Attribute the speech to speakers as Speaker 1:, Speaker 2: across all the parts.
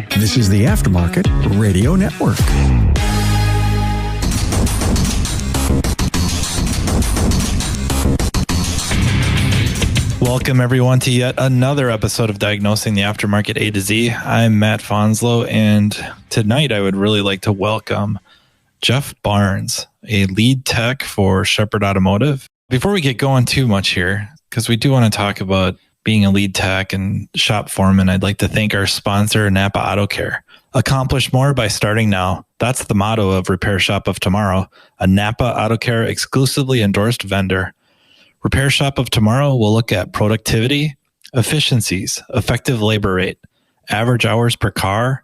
Speaker 1: This is the Aftermarket Radio Network.
Speaker 2: Welcome, everyone, to yet another episode of Diagnosing the Aftermarket A to Z. I'm Matt Fonslow, and tonight I would really like to welcome Jeff Barnes, a lead tech for Shepherd Automotive. Before we get going too much here, because we do want to talk about being a lead tech and shop foreman, I'd like to thank our sponsor, NAPA Auto Care. Accomplish more by starting now. That's the motto of Repair Shop of Tomorrow, a NAPA Auto Care exclusively endorsed vendor. Repair Shop of Tomorrow will look at productivity, efficiencies, effective labor rate, average hours per car,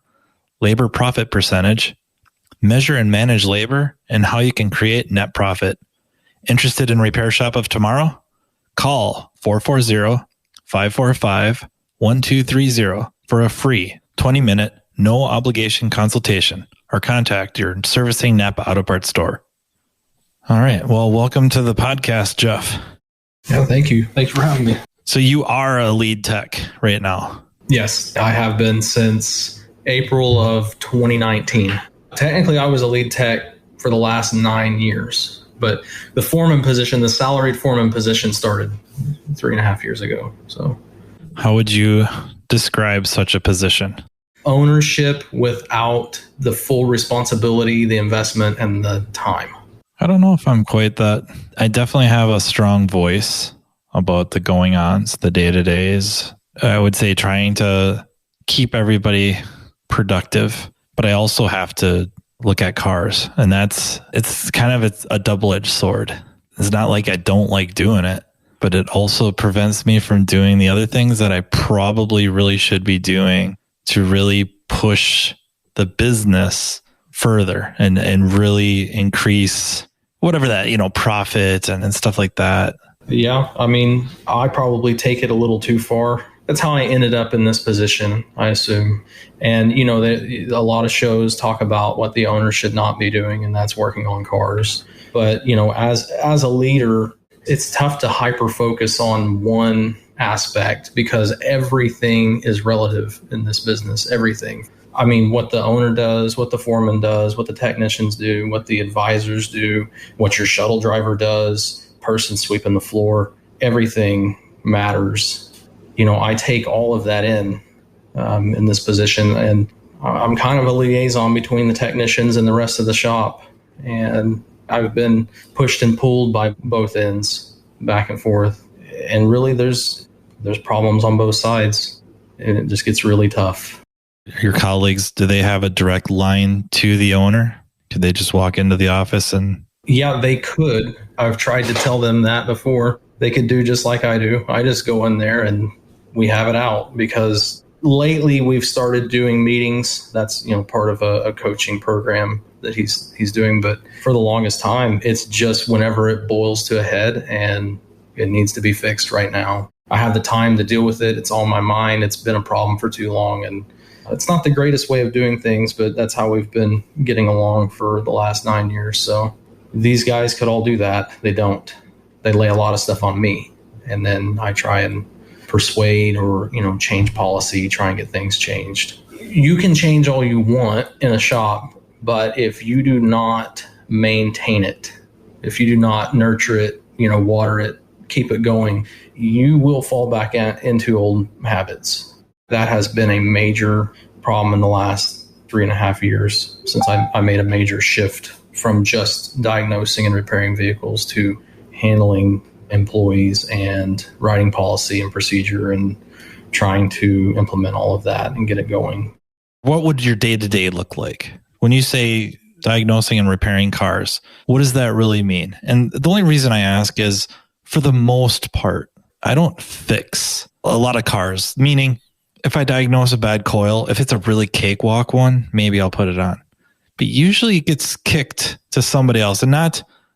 Speaker 2: labor profit percentage, measure and manage labor, and how you can create net profit. Interested in Repair Shop of Tomorrow? Call 440-545-1230 for a free 20-minute, no obligation consultation, or contact your servicing NAPA Auto Parts store. All right. Well, welcome to the podcast, Jeff.
Speaker 3: Yeah, thank you. Thanks for having me.
Speaker 2: So you are a lead tech right now?
Speaker 3: Yes, I have been since April of 2019. Technically, I was a lead tech for the last 9 years, but the foreman position, the salaried foreman position, started 3.5 years ago. So,
Speaker 2: how would you describe such a position?
Speaker 3: Ownership without the full responsibility, the investment, and the time.
Speaker 2: I don't know if I'm quite that. I definitely have a strong voice about the going-ons, the day-to-days. I would say trying to keep everybody productive, but I also have to look at cars, and it's a double-edged sword. It's not like I don't like doing it, but it also prevents me from doing the other things that I probably really should be doing to really push the business further and really increase whatever that, profit and stuff like that.
Speaker 3: Yeah. I mean, I probably take it a little too far. That's how I ended up in this position, I assume. And, a lot of shows talk about what the owner should not be doing, and that's working on cars. But, as a leader, it's tough to hyper focus on one aspect because everything is relative in this business, everything. I mean, what the owner does, what the foreman does, what the technicians do, what the advisors do, what your shuttle driver does, person sweeping the floor, everything matters. I take all of that in this position, and I'm kind of a liaison between the technicians and the rest of the shop. And I've been pushed and pulled by both ends, back and forth. And really, there's problems on both sides, and it just gets really tough.
Speaker 2: Your colleagues, do they have a direct line to the owner? Could they just walk into the office and...
Speaker 3: Yeah, they could. I've tried to tell them that before. They could do just like I do. I just go in there and we have it out, because lately we've started doing meetings. That's, part of a coaching program that he's doing. But for the longest time, it's just whenever it boils to a head and it needs to be fixed right now. I have the time to deal with it. It's on my mind. It's been a problem for too long, and it's not the greatest way of doing things, but that's how we've been getting along for the last 9 years. So these guys could all do that. They don't. They lay a lot of stuff on me, and then I try and persuade or, change policy, try and get things changed. You can change all you want in a shop, but if you do not maintain it, if you do not nurture it, water it, keep it going, you will fall back into old habits. That has been a major problem in the last 3.5 years since I made a major shift from just diagnosing and repairing vehicles to handling employees and writing policy and procedure and trying to implement all of that and get it going.
Speaker 2: What would your day-to-day look like? When you say diagnosing and repairing cars, what does that really mean? And the only reason I ask is, for the most part, I don't fix a lot of cars, meaning if I diagnose a bad coil, if it's a really cakewalk one, maybe I'll put it on. But usually it gets kicked to somebody else, and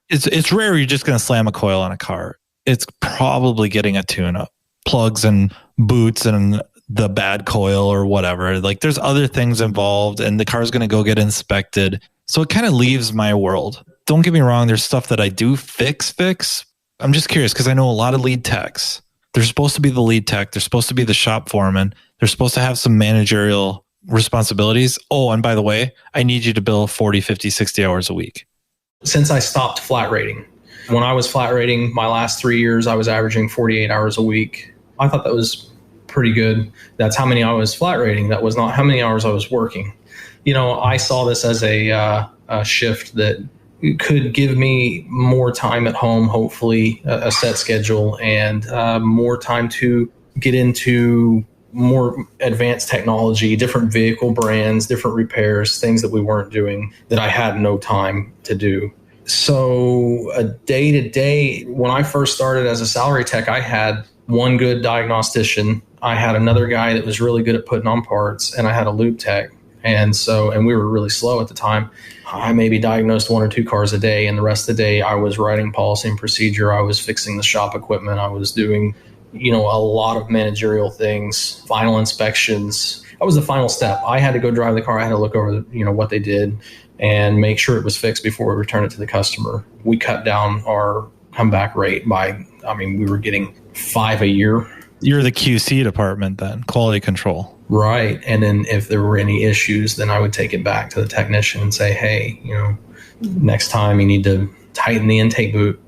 Speaker 2: it's rare you're just going to slam a coil on a car. It's probably getting a tune-up, plugs and boots and the bad coil or whatever. Like, there's other things involved, and the car's going to go get inspected. So it kind of leaves my world. Don't get me wrong. There's stuff that I do fix. I'm just curious because I know a lot of lead techs. They're supposed to be the lead tech. They're supposed to be the shop foreman. They're supposed to have some managerial responsibilities. Oh, and by the way, I need you to bill 40, 50, 60 hours a week.
Speaker 3: Since I stopped flat rating, when I was flat rating my last 3 years, I was averaging 48 hours a week. I thought that was pretty good. That's how many I was flat rating. That was not how many hours I was working. I saw this as a shift that could give me more time at home, hopefully a set schedule, and more time to get into more advanced technology, different vehicle brands, different repairs, things that we weren't doing that I had no time to do. So a day to day, when I first started as a salary tech, I had one good diagnostician. I had another guy that was really good at putting on parts, and I had a lube tech. And we were really slow at the time. I maybe diagnosed 1 or 2 cars a day, and the rest of the day I was writing policy and procedure. I was fixing the shop equipment. I was doing, a lot of managerial things, final inspections. That was the final step. I had to go drive the car. I had to look over, what they did and make sure it was fixed before we returned it to the customer. We cut down our comeback rate we were getting 5 a year.
Speaker 2: You're the QC department then, quality control.
Speaker 3: Right. And then if there were any issues, then I would take it back to the technician and say, hey, next time you need to tighten the intake boot.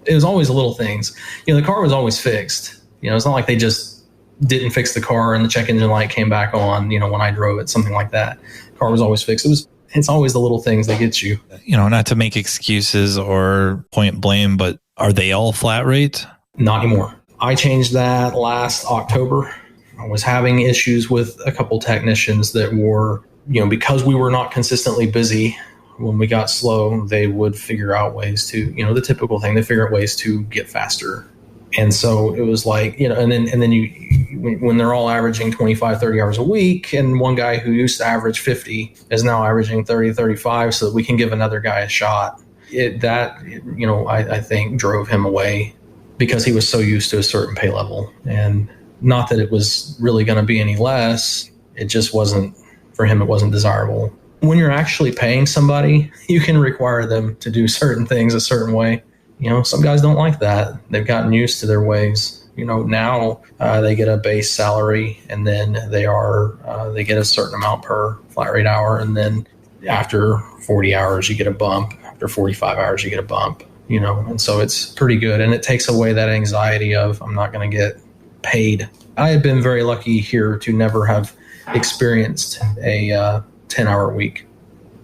Speaker 3: It was always little things. The car was always fixed. It's not like they just didn't fix the car and the check engine light came back on, when I drove it, something like that. The car was always fixed. It's always the little things that get you.
Speaker 2: Not to make excuses or point blame, but are they all flat rate?
Speaker 3: Not anymore. I changed that last October. I was having issues with a couple technicians that were, because we were not consistently busy. When we got slow, they would figure out ways to, the typical thing, they figure out ways to get faster. And so it was like, and then when they're all averaging 25, 30 hours a week, and one guy who used to average 50 is now averaging 30, 35, so that we can give another guy a shot. I think drove him away because he was so used to a certain pay level. And not that it was really going to be any less. It just wasn't, for him, it wasn't desirable. When you're actually paying somebody, you can require them to do certain things a certain way. Some guys don't like that. They've gotten used to their ways. Now they get a base salary, and then they get a certain amount per flat rate hour. And then after 40 hours, you get a bump. After 45 hours, you get a bump, and so it's pretty good. And it takes away that anxiety of, I'm not going to get paid. I have been very lucky here to never have experienced a 10-hour week.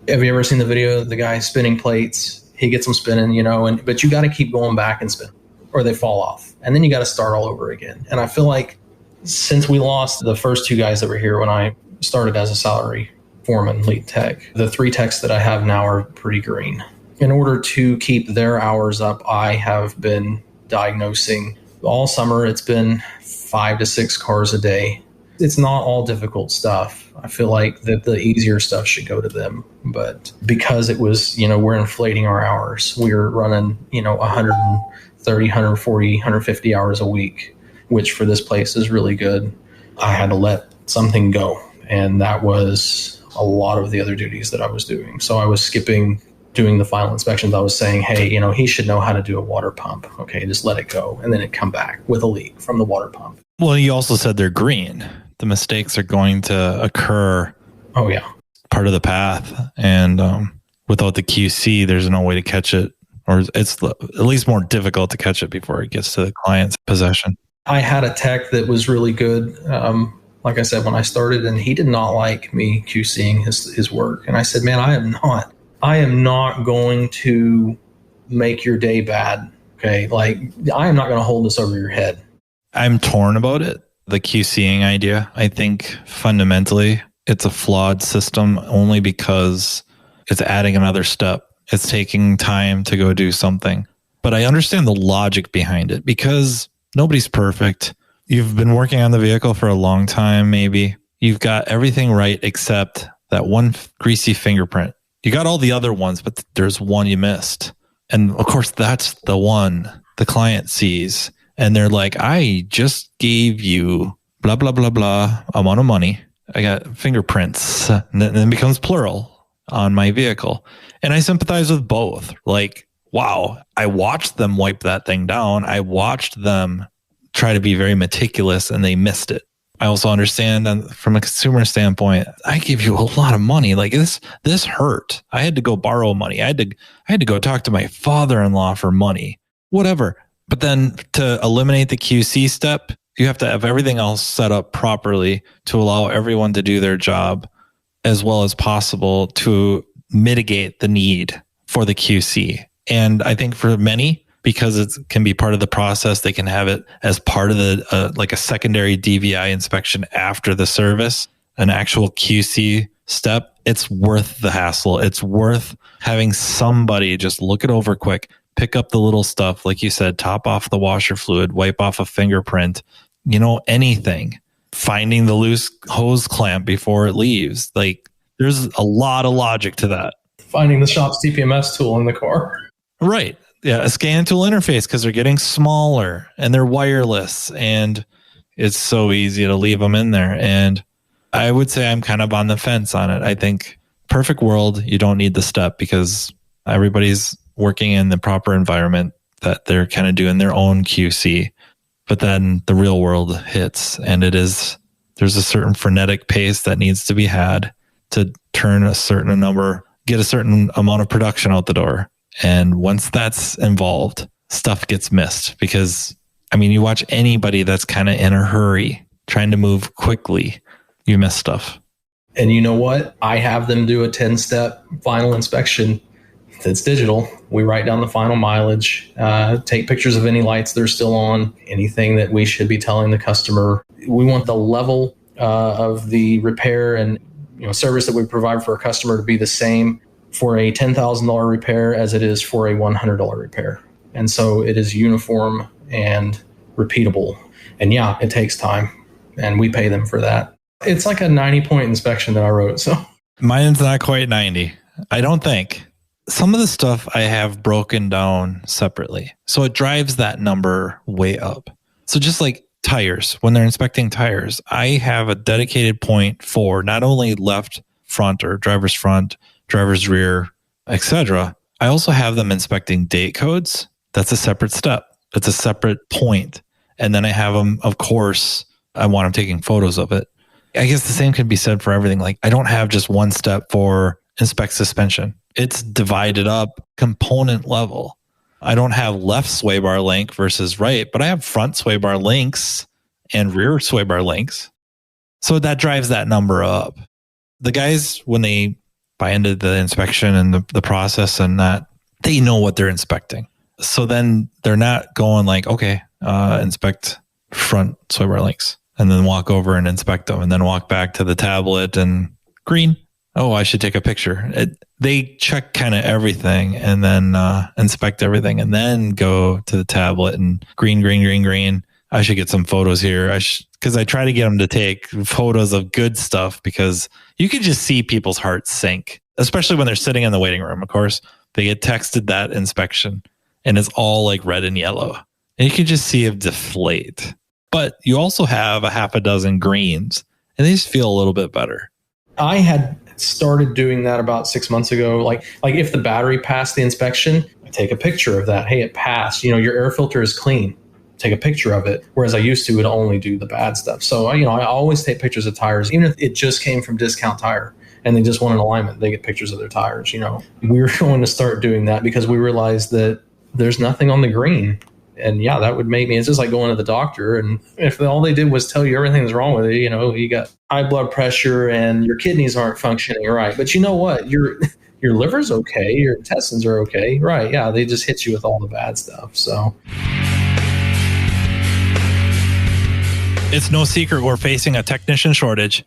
Speaker 3: Have you ever seen the video of the guy spinning plates? He gets them spinning, but you got to keep going back and spin or they fall off. And then you got to start all over again. And I feel like since we lost the first 2 guys that were here when I started as a salary foreman, lead tech, the 3 techs that I have now are pretty green. In order to keep their hours up, I have been diagnosing all summer. It's been 5 to 6 cars a day. It's not all difficult stuff. I feel like that the easier stuff should go to them. But because it was, we're inflating our hours. We're running, 130, 140, 150 hours a week, which for this place is really good. I had to let something go. And that was a lot of the other duties that I was doing. So I was skipping doing the final inspections. I was saying, hey, he should know how to do a water pump. Okay, just let it go. And then it come back with a leak from the water pump.
Speaker 2: Well, you also said they're green. The mistakes are going to occur.
Speaker 3: Oh, yeah.
Speaker 2: Part of the path. And without the QC, there's no way to catch it, or it's at least more difficult to catch it before it gets to the client's possession. I
Speaker 3: had a tech that was really good. Like I said, when I started, and he did not like me QCing his work. And I said, man, I am not going to make your day bad. Okay. Like, I am not going to hold this over your head.
Speaker 2: I'm torn about it. The QCing idea, I think fundamentally it's a flawed system only because it's adding another step. It's taking time to go do something. But I understand the logic behind it because nobody's perfect. You've been working on the vehicle for a long time, maybe. You've got everything right except that one greasy fingerprint. You got all the other ones, but there's one you missed. And of course, that's the one the client sees. And they're like, I just gave you blah, blah, blah, blah amount of money. I got fingerprints. And then it becomes plural on my vehicle. And I sympathize with both. Like, wow, I watched them wipe that thing down. I watched them try to be very meticulous and they missed it. I also understand from a consumer standpoint, I give you a lot of money. Like this hurt. I had to go borrow money. I had to go talk to my father-in-law for money, whatever. But then to eliminate the QC step, you have to have everything else set up properly to allow everyone to do their job as well as possible to mitigate the need for the QC. And I think for many, because it can be part of the process, they can have it as part of the like a secondary DVI inspection after the service, an actual QC step. It's worth the hassle. It's worth having somebody just look it over quick, pick up the little stuff, like you said, top off the washer fluid, wipe off a fingerprint, anything, finding the loose hose clamp before it leaves. Like there's a lot of logic to that.
Speaker 3: Finding the shop's TPMS tool in the car.
Speaker 2: Right. Yeah, a scan tool interface because they're getting smaller and they're wireless and it's so easy to leave them in there. And I would say I'm kind of on the fence on it. I think perfect world, you don't need the step because everybody's working in the proper environment that they're kind of doing their own QC. But then the real world hits and there's a certain frenetic pace that needs to be had to turn a certain number, get a certain amount of production out the door. And once that's involved, stuff gets missed because, you watch anybody that's kind of in a hurry, trying to move quickly, you miss stuff.
Speaker 3: And you know what? I have them do a 10-step final inspection that's digital. We write down the final mileage, take pictures of any lights that are still on, anything that we should be telling the customer. We want the level of the repair and service that we provide for a customer to be the same for a $10,000 repair as it is for a $100 repair. And so it is uniform and repeatable. And yeah, it takes time and we pay them for that. It's like a 90-point inspection that I wrote. So
Speaker 2: mine's not quite 90. I don't think. Some of the stuff I have broken down separately. So it drives that number way up. So just like tires, when they're inspecting tires, I have a dedicated point for not only left front or driver's front, driver's rear, etc. I also have them inspecting date codes. That's a separate step. That's a separate point. And then I have them, of course, I want them taking photos of it. I guess the same can be said for everything. Like I don't have just one step for inspect suspension. It's divided up component level. I don't have left sway bar link versus right, but I have front sway bar links and rear sway bar links. So that drives that number up. The guys, when they buy into the inspection and the process and that, they know what they're inspecting. So then they're not going like, okay, inspect front sway bar links and then walk over and inspect them and then walk back to the tablet and green. Oh, I should take a picture. They check kind of everything and then inspect everything and then go to the tablet and green. I should get some photos here. Because I try to get them to take photos of good stuff because you can just see people's hearts sink, especially when they're sitting in the waiting room. Of course, they get texted that inspection and it's all like red and yellow. And you can just see it deflate. But you also have a half a dozen greens and they just feel a little bit better.
Speaker 3: I had started doing that about 6 months ago. Like if the battery passed the inspection, I take a picture of that. Hey, it passed. Your air filter is clean. Take a picture of it. Whereas I used to would only do the bad stuff. So, I always take pictures of tires, even if it just came from Discount Tire and they just want an alignment, they get pictures of their tires. We were going to start doing that because we realized that there's nothing on the green. And yeah, that would make me, it's just like going to the doctor. And if all they did was tell you everything's wrong with it, you got high blood pressure and your kidneys aren't functioning right. But you know what? Your liver's okay. Your intestines are okay. Right. Yeah. They just hit you with all the bad stuff. So
Speaker 2: it's no secret we're facing a technician shortage.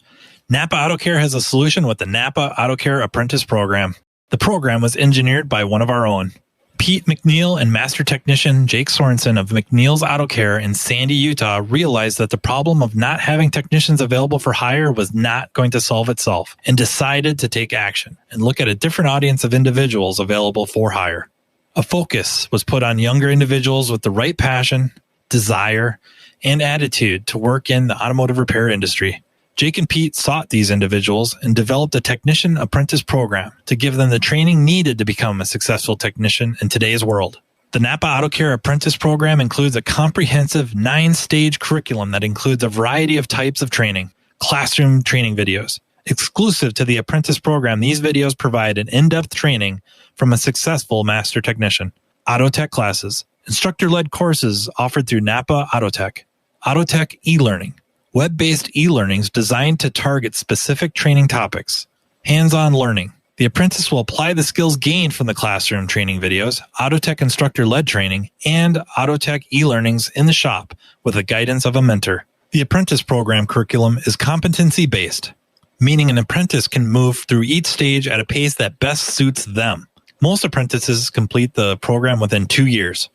Speaker 2: NAPA Auto Care has a solution with the NAPA Auto Care Apprentice Program. The program was engineered by one of our own. Pete McNeil and master technician Jake Sorensen of McNeil's Auto Care in Sandy, Utah realized that the problem of not having technicians available for hire was not going to solve itself and decided to take action and look at a different audience of individuals available for hire. A focus was put on younger individuals with the right passion, desire, and attitude to work in the automotive repair industry. Jake and Pete sought these individuals and developed a technician apprentice program to give them the training needed to become a successful technician in today's world. The NAPA Auto Care Apprentice Program includes a comprehensive 9-stage curriculum that includes a variety of types of training, classroom training videos. Exclusive to the apprentice program, these videos provide an in-depth training from a successful master technician. Auto Tech classes, instructor-led courses offered through NAPA Auto Tech. Auto Tech e-learning, web-based e-learnings designed to target specific training topics. Hands-on learning. The apprentice will apply the skills gained from the classroom training videos, Auto Tech instructor-led training, and Auto Tech e-learnings in the shop with the guidance of a mentor. The apprentice program curriculum is competency-based, meaning an apprentice can move through each stage at a pace that best suits them. Most apprentices complete the program within 2 years.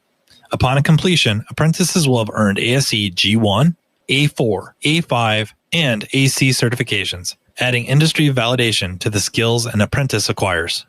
Speaker 2: Upon completion, apprentices will have earned ASE G1, A4, A5, and AC certifications, adding industry validation to the skills an apprentice acquires.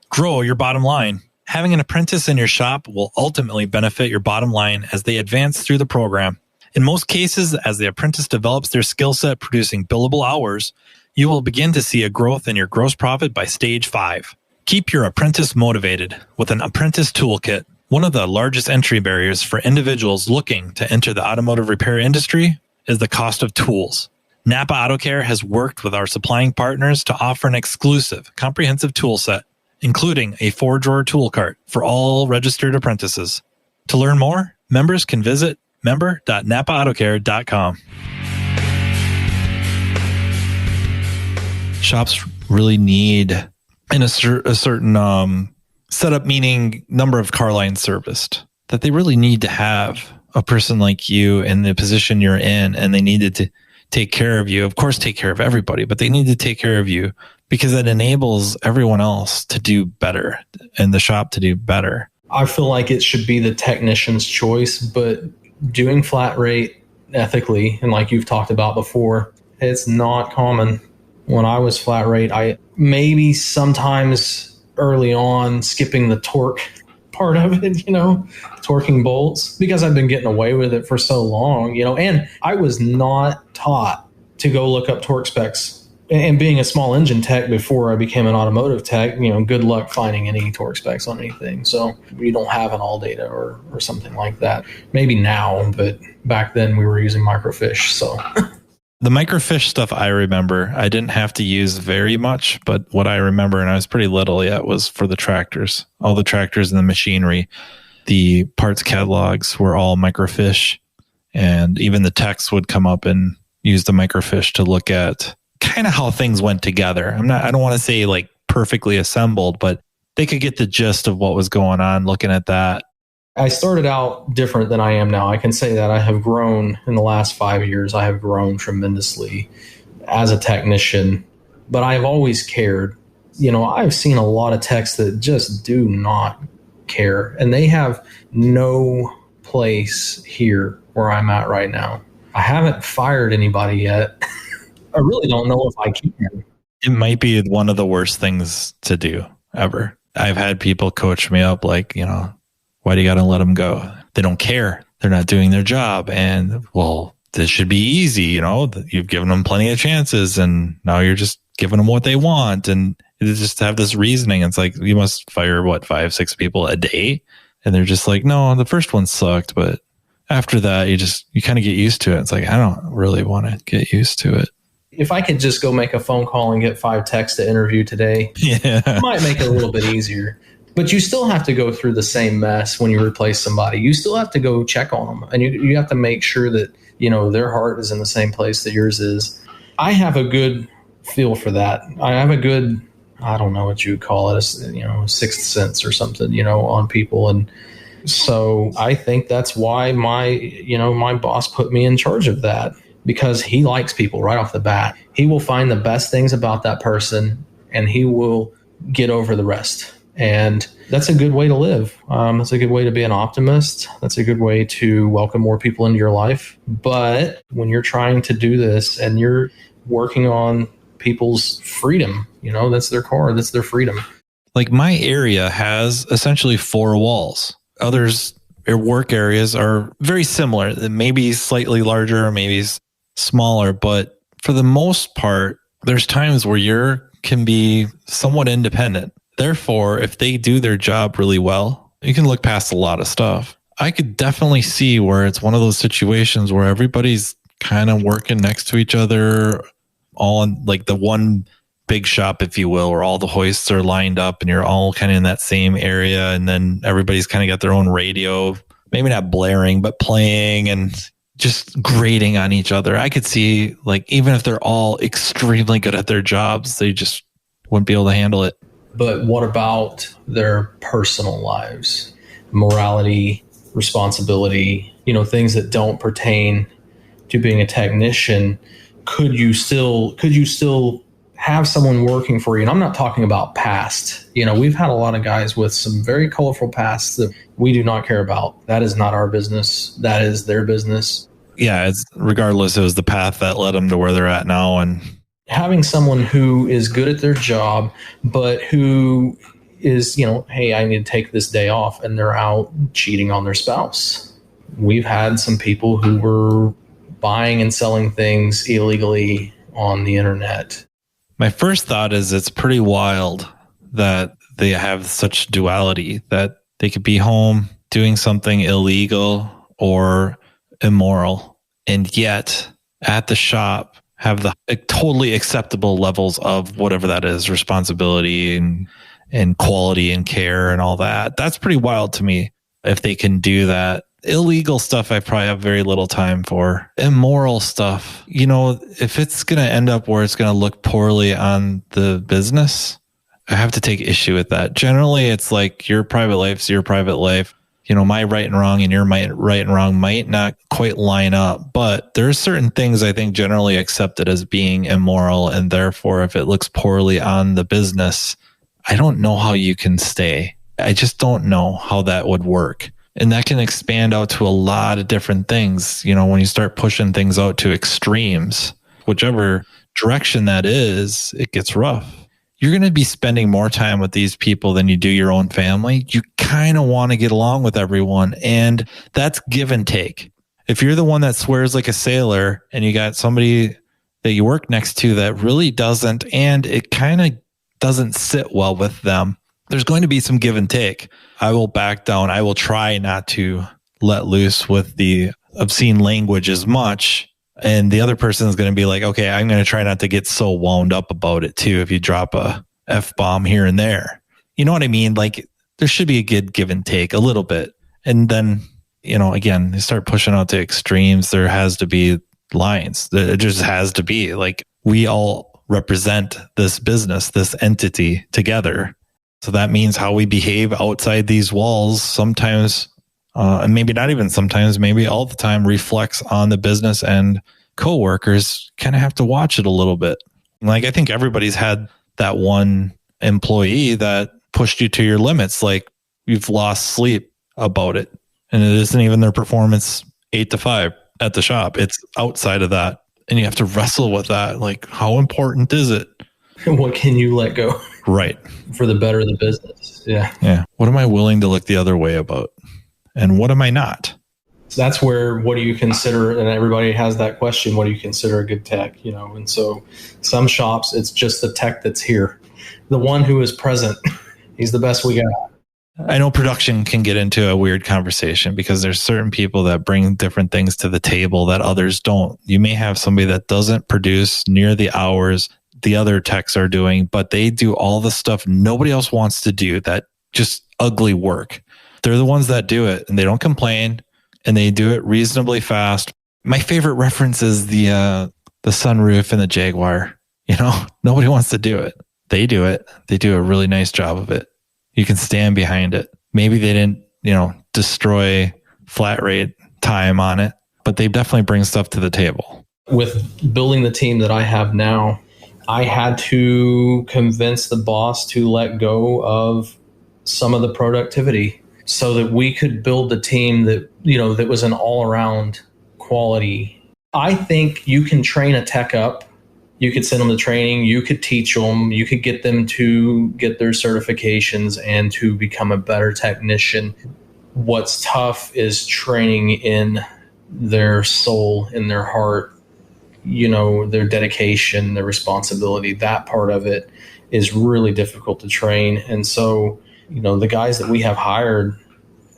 Speaker 2: Grow your bottom line. Having an apprentice in your shop will ultimately benefit your bottom line as they advance through the program. In most cases, as the apprentice develops their skill set producing billable hours, you will begin to see a growth in your gross profit by stage 5. Keep your apprentice motivated with an apprentice toolkit. One of the largest entry barriers for individuals looking to enter the automotive repair industry is the cost of tools. NAPA Auto Care has worked with our supplying partners to offer an exclusive, comprehensive tool set, including a 4-drawer tool cart for all registered apprentices. To learn more, members can visit member.napaautocare.com. Shops really need in a certain setup, meaning number of car lines serviced, that they really need to have a person like you in the position you're in, and they needed to take care of you. Of course, take care of everybody, but they need to take care of you because it enables everyone else to do better and the shop to do better.
Speaker 3: I feel like it should be the technician's choice, but doing flat rate ethically, and like you've talked about before, it's not common. When I was flat rate, I maybe sometimes early on skipping the torque part of it, torquing bolts, because I've been getting away with it for so long, and I was not taught to go look up torque specs. And being a small engine tech before I became an automotive tech, good luck finding any torque specs on anything. So we don't have an all data or something like that. Maybe now, but back then we were using microfiche. So
Speaker 2: the microfiche stuff I remember, I didn't have to use very much, but what I remember, and I was pretty little yet, was for the tractors. All the tractors and the machinery, the parts catalogs were all microfiche, and even the techs would come up and use the microfiche to look at kind of how things went together. I don't want to say like perfectly assembled, but they could get the gist of what was going on looking at that.
Speaker 3: I started out different than I am now. I can say that I have grown in the last 5 years. I have grown tremendously as a technician, but I've always cared. I've seen a lot of techs that just do not care, and they have no place here where I'm at right now. I haven't fired anybody yet. I really don't know if I can.
Speaker 2: It might be one of the worst things to do ever. I've had people coach me up like, why do you got to let them go? They don't care. They're not doing their job. And well, this should be easy. You've given them plenty of chances and now you're just giving them what they want. And they just have this reasoning. It's like, you must fire 5-6 people a day. And they're just like, no, the first one sucked. But after that, you kind of get used to it. It's like, I don't really want to get used to it.
Speaker 3: If I could just go make a phone call and get 5 techs to interview today, it might make it a little bit easier. But you still have to go through the same mess when you replace somebody. You still have to go check on them. And you have to make sure that, their heart is in the same place that yours is. I have a good feel for that. I have a good, I don't know what you would call it, sixth sense or something, on people. And so I think that's why my boss put me in charge of that, because he likes people right off the bat. He will find the best things about that person and he will get over the rest. And that's a good way to live. That's a good way to be an optimist. That's a good way to welcome more people into your life. But when you're trying to do this and you're working on people's freedom, that's their car, that's their freedom.
Speaker 2: Like my area has essentially 4 walls. Others, their work areas are very similar, maybe slightly larger, maybe smaller. But for the most part, there's times where you can be somewhat independent. Therefore, if they do their job really well, You can look past a lot of stuff. I could definitely see where it's one of those situations where everybody's kind of working next to each other, all in like the one big shop, if you will, where all the hoists are lined up and you're all kind of in that same area. And then everybody's kind of got their own radio, maybe not blaring, but playing and just grating on each other. I could see, like, even if they're all extremely good at their jobs, they just wouldn't be able to handle it.
Speaker 3: But what about their personal lives? Morality, responsibility, things that don't pertain to being a technician. Could you still have someone working for you? And I'm not talking about past. We've had a lot of guys with some very colorful pasts that we do not care about. That is not our business. That is their business.
Speaker 2: Yeah, it's regardless, it was the path that led them to where they're at now. And
Speaker 3: having someone who is good at their job, but who is, hey, I need to take this day off, and they're out cheating on their spouse. We've had some people who were buying and selling things illegally on the internet.
Speaker 2: My first thought is it's pretty wild that they have such duality, that they could be home doing something illegal or immoral, and yet at the shop have the totally acceptable levels of whatever that is, responsibility and quality and care and all that. That's pretty wild to me if they can do that. Illegal stuff I probably have very little time for. Immoral stuff, if it's going to end up where it's going to look poorly on the business, I have to take issue with that. Generally, it's like your private life's your private life. My right and wrong and your right and wrong might not quite line up, but there's certain things I think generally accepted as being immoral. And therefore, if it looks poorly on the business, I don't know how you can stay. I just don't know how that would work. And that can expand out to a lot of different things. When you start pushing things out to extremes, whichever direction that is, it gets rough. You're going to be spending more time with these people than you do your own family. You kind of want to get along with everyone, and that's give and take. If you're the one that swears like a sailor and you got somebody that you work next to that really doesn't, and it kind of doesn't sit well with them, there's going to be some give and take. I will back down. I will try not to let loose with the obscene language as much. And the other person is going to be like, okay, I'm going to try not to get so wound up about it too. If you drop a F-bomb here and there, you know what I mean? Like, there should be a good give and take a little bit. And then, again, they start pushing out to extremes. There has to be lines. It just has to be like, we all represent this business, this entity together. So that means how we behave outside these walls sometimes, and maybe not even sometimes, maybe all the time, reflects on the business, and coworkers kind of have to watch it a little bit. Like, I think everybody's had that one employee that pushed you to your limits. Like, you've lost sleep about it, and it isn't even their performance 8 to 5 at the shop. It's outside of that. And you have to wrestle with that. Like, how important is it?
Speaker 3: What can you let go?
Speaker 2: Right.
Speaker 3: For the better of the business. Yeah.
Speaker 2: Yeah. What am I willing to look the other way about? And what am I not?
Speaker 3: So that's where, what do you consider? And everybody has that question. What do you consider a good tech? And so some shops, it's just the tech that's here. The one who is present. He's the best we got.
Speaker 2: I know production can get into a weird conversation because there's certain people that bring different things to the table that others don't. You may have somebody that doesn't produce near the hours the other techs are doing, but they do all the stuff nobody else wants to do, that just ugly work. They're the ones that do it, and they don't complain, and they do it reasonably fast. My favorite reference is the sunroof and the Jaguar. Nobody wants to do it. They do it. They do a really nice job of it. You can stand behind it. Maybe they didn't, destroy flat rate time on it, but they definitely bring stuff to the table.
Speaker 3: With building the team that I have now, I had to convince the boss to let go of some of the productivity so that we could build the team that, that was an all-around quality. I think you can train a tech up. You could send them to training. You could teach them. You could get them to get their certifications and to become a better technician. What's tough is training in their soul, in their heart, their dedication, their responsibility. That part of it is really difficult to train. And so, the guys that we have hired,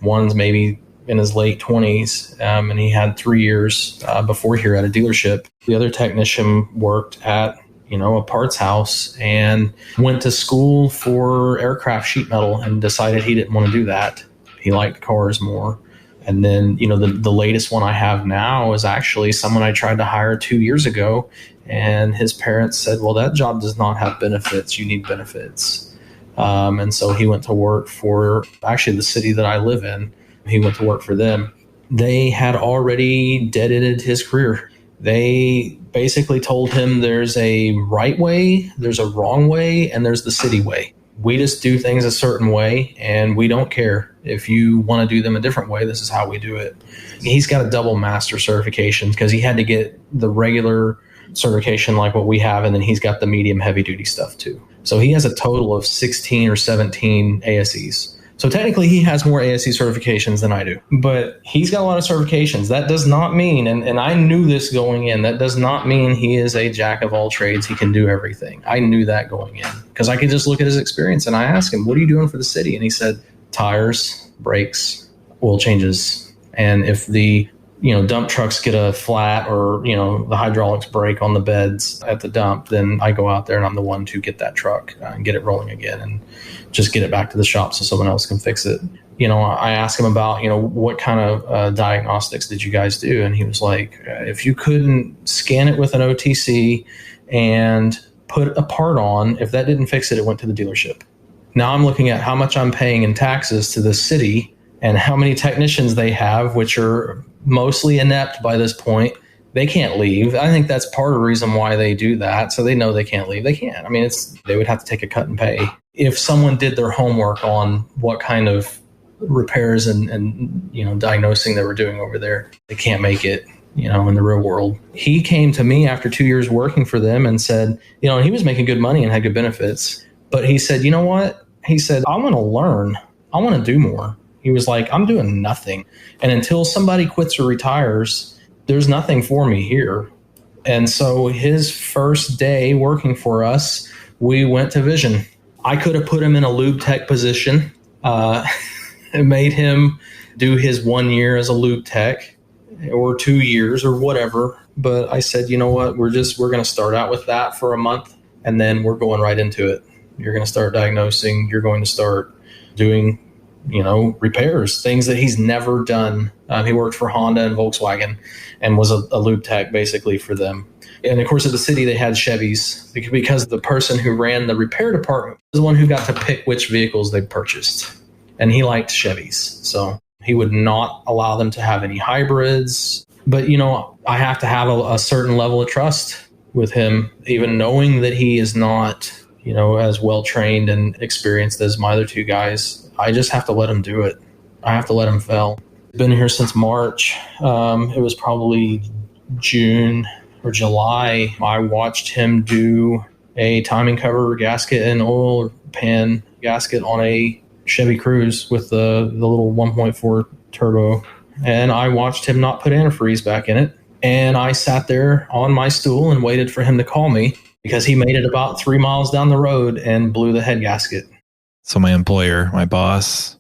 Speaker 3: One's maybe in his late 20s, and he had 3 years before here at a dealership. The other technician worked at a parts house and went to school for aircraft sheet metal and decided he didn't want to do that. He liked cars more. And then, the latest one I have now is actually someone I tried to hire 2 years ago, and his parents said, well, that job does not have benefits. You need benefits. And so he went to work for actually the city that I live in. He went to work for them. They had already dead-ended his career. They basically told him there's a right way, there's a wrong way, and there's the city way. We just do things a certain way, and we don't care. If you want to do them a different way, this is how we do it. He's got a double master certification because he had to get the regular certification like what we have, and then he's got the medium heavy duty stuff too. So he has a total of 16 or 17 ASEs. So technically he has more ASE certifications than I do, but he's got a lot of certifications. That does not mean, and I knew this going in, that does not mean he is a jack of all trades. He can do everything. I knew that going in because I could just look at his experience, and I asked him, what are you doing for the city? And he said, tires, brakes, oil changes. And if the dump trucks get a flat or, the hydraulics break on the beds at the dump, then I go out there and I'm the one to get that truck and get it rolling again and just get it back to the shop so someone else can fix it. I asked him about, what kind of diagnostics did you guys do? And he was like, if you couldn't scan it with an OTC and put a part on, if that didn't fix it, it went to the dealership. Now I'm looking at how much I'm paying in taxes to the city and how many technicians they have, which are mostly inept by this point. They can't leave. I think that's part of the reason why they do that. So they know they can't leave. They can't. I mean, they would have to take a cut and pay. If someone did their homework on what kind of repairs and diagnosing they were doing over there, they can't make it, in the real world. He came to me after 2 years working for them and said, and he was making good money and had good benefits. But he said, you know what? He said, I want to learn. I want to do more. He was like, I'm doing nothing. And until somebody quits or retires, there's nothing for me here. And so his first day working for us, we went to Vision. I could have put him in a lube tech position, and made him do his 1 year as a lube tech or 2 years or whatever. But I said, you know what? We're going to start out with that for a month, and then we're going right into it. You're going to start diagnosing. You're going to start doing repairs, things that he's never done. He worked for Honda and Volkswagen and was a lube tech basically for them. And of course, at the city, they had Chevys because the person who ran the repair department was the one who got to pick which vehicles they purchased. And he liked Chevys. So he would not allow them to have any hybrids. But, I have to have a certain level of trust with him, even knowing that he is not, as well trained and experienced as my other two guys. I just have to let him do it. I have to let him fail. Been here since March. It was probably June or July. I watched him do a timing cover gasket and oil pan gasket on a Chevy Cruze with the little 1.4 turbo. And I watched him not put antifreeze back in it. And I sat there on my stool and waited for him to call me because he made it about 3 miles down the road and blew the head gasket.
Speaker 2: So my employer, my boss,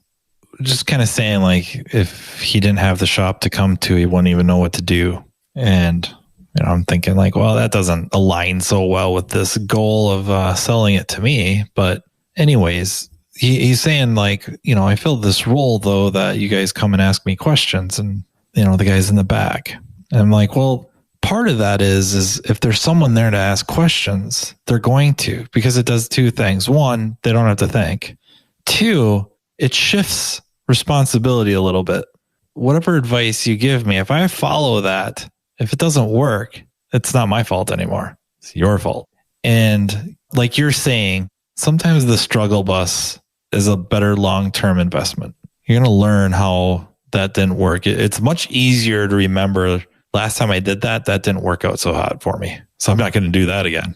Speaker 2: just kind of saying like, if he didn't have the shop to come to, he wouldn't even know what to do. And I'm thinking like, well, that doesn't align so well with this goal of selling it to me. But anyways, he's saying like, I fill this role though that you guys come and ask me questions, and the guy's in the back. And I'm like, well, part of that is if there's someone there to ask questions, they're going to, because it does two things. One, they don't have to think. Two, it shifts responsibility a little bit. Whatever advice you give me, if I follow that, if it doesn't work, it's not my fault anymore. It's your fault. And like you're saying, sometimes the struggle bus is a better long-term investment. You're going to learn how that didn't work. It's much easier to remember last time I did that didn't work out so hot for me, so I'm not going to do that again.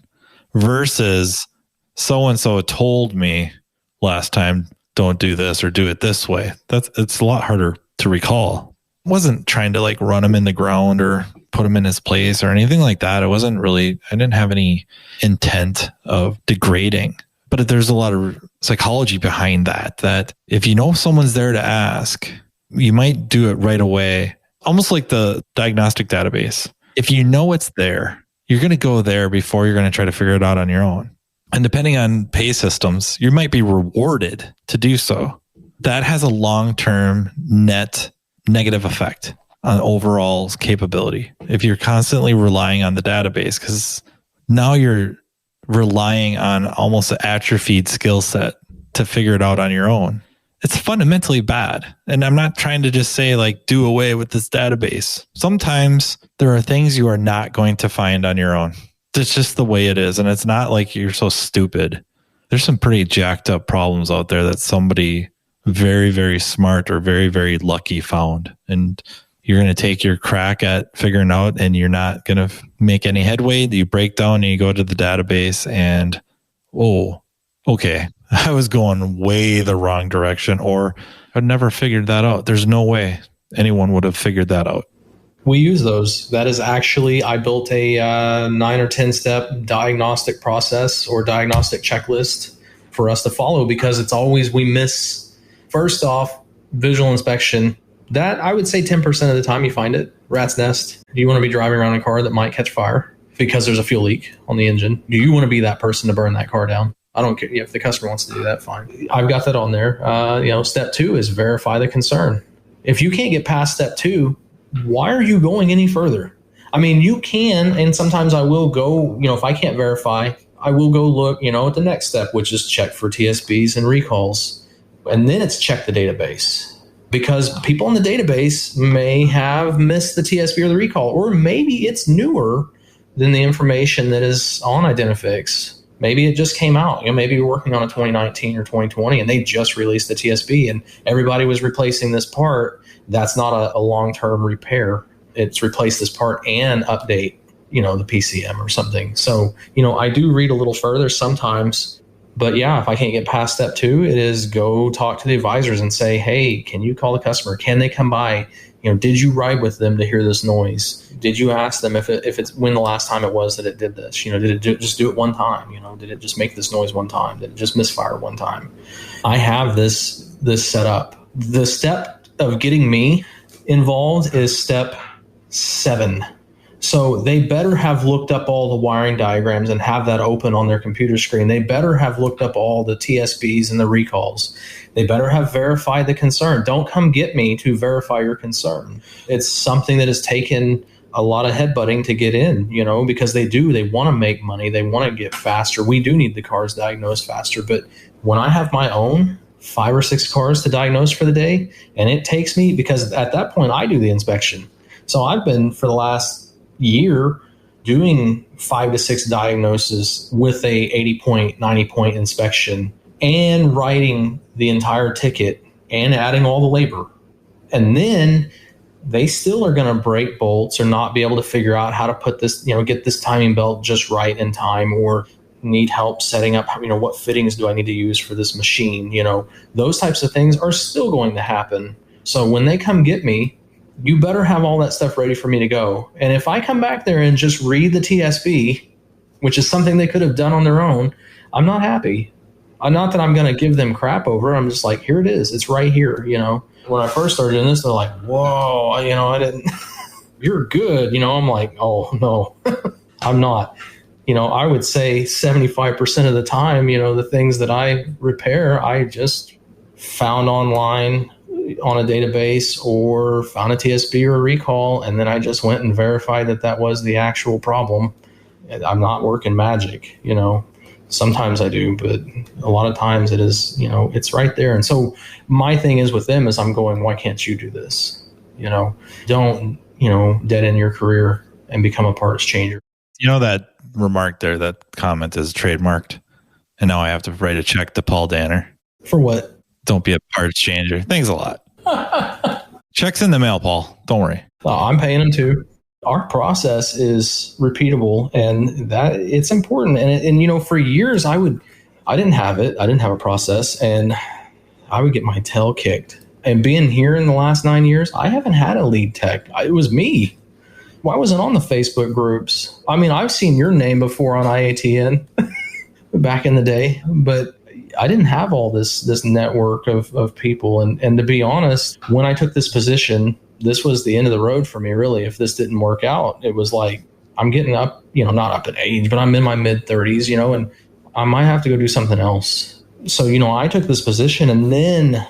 Speaker 2: Versus so-and-so told me last time, don't do this or do it this way. It's a lot harder to recall. I wasn't trying to like run him in the ground or put him in his place or anything like that. I didn't have any intent of degrading, but there's a lot of psychology behind that if someone's there to ask, you might do it right away, almost like the diagnostic database. If you know it's there, you're going to go there before you're going to try to figure it out on your own. And depending on pay systems, you might be rewarded to do so. That has a long-term net negative effect on overall capability. If you're constantly relying on the database, because now you're relying on almost an atrophied skill set to figure it out on your own. It's fundamentally bad. And I'm not trying to just say like, do away with this database. Sometimes there are things you are not going to find on your own. It's just the way it is. And it's not like you're so stupid. There's some pretty jacked up problems out there that somebody very, very smart or very, very lucky found. And you're going to take your crack at figuring out and you're not going to make any headway. You break down and you go to the database and, oh, okay, I was going way the wrong direction, or I'd never figured that out. There's no way anyone would have figured that out.
Speaker 3: We use those. That is actually, I built a 9 or 10 step diagnostic process or diagnostic checklist for us to follow, because it's always, we miss, first off, visual inspection. That I would say 10% of the time you find it. Rat's nest. Do you want to be driving around a car that might catch fire because there's a fuel leak on the engine? Do you want to be that person to burn that car down? I don't care. If the customer wants to do that, fine. I've got that on there. Step 2 is verify the concern. If you can't get past step 2, why are you going any further? I mean, you can, and sometimes I will go, if I can't verify, I will go look, at the next step, which is check for TSBs and recalls. And then it's check the database, because people in the database may have missed the TSB or the recall, or maybe it's newer than the information that is on Identifix. Maybe it just came out. Maybe you're working on a 2019 or 2020 and they just released the TSB and everybody was replacing this part. That's not a long-term repair. It's replace this part and update, the PCM or something. So, I do read a little further sometimes. But yeah, if I can't get past step 2, it is go talk to the advisors and say, hey, can you call the customer? Can they come by? Did you ride with them to hear this noise? Did you ask them if it's when the last time it was that it did this? Did it just do it one time? Did it just make this noise one time? Did it just misfire one time? I have this set up. The step of getting me involved is step 7. So they better have looked up all the wiring diagrams and have that open on their computer screen. They better have looked up all the TSBs and the recalls. They better have verified the concern. Don't come get me to verify your concern. It's something that has taken a lot of headbutting to get in, because they want to make money. They want to get faster. We do need the cars diagnosed faster. But when I have my own 5 or 6 cars to diagnose for the day, and it takes me, because at that point I do the inspection. So I've been for the last year doing 5 to 6 diagnoses with a 80-point, 90-point inspection and writing the entire ticket and adding all the labor. And then they still are going to break bolts or not be able to figure out how to put this, get this timing belt just right in time, or need help setting up, what fittings do I need to use for this machine? Those types of things are still going to happen. So when they come get me, you better have all that stuff ready for me to go. And if I come back there and just read the TSB, which is something they could have done on their own, I'm not happy. Not that I'm going to give them crap over. I'm just like, here it is. It's right here. When I first started doing this, they're like, whoa, I didn't, you're good. I'm like, oh no, I'm not. I would say 75% of the time, the things that I repair, I just found online on a database or found a TSB or a recall, and then I just went and verified that was the actual problem. I'm not working magic, Sometimes I do, but a lot of times it is, it's right there. And so my thing is with them is I'm going, why can't you do this? Don't, dead end your career and become a parts changer.
Speaker 2: That remark there, that comment is trademarked. And now I have to write a check to Paul Danner.
Speaker 3: For what?
Speaker 2: Don't be a parts changer. Thanks a lot. Check's in the mail, Paul. Don't worry.
Speaker 3: I'm paying them too. Our process is repeatable, and that it's important. And for years I didn't have it. I didn't have a process, and I would get my tail kicked. And being here in the last 9 years, I haven't had a lead tech. It was me. Well, I wasn't on the Facebook groups. I mean, I've seen your name before on IATN back in the day, but I didn't have all this network of people. And to be honest, when I took this position, this was the end of the road for me, really. If this didn't work out, it was like, I'm getting up, not up in age, but I'm in my mid 30s, and I might have to go do something else. So, I took this position, and then,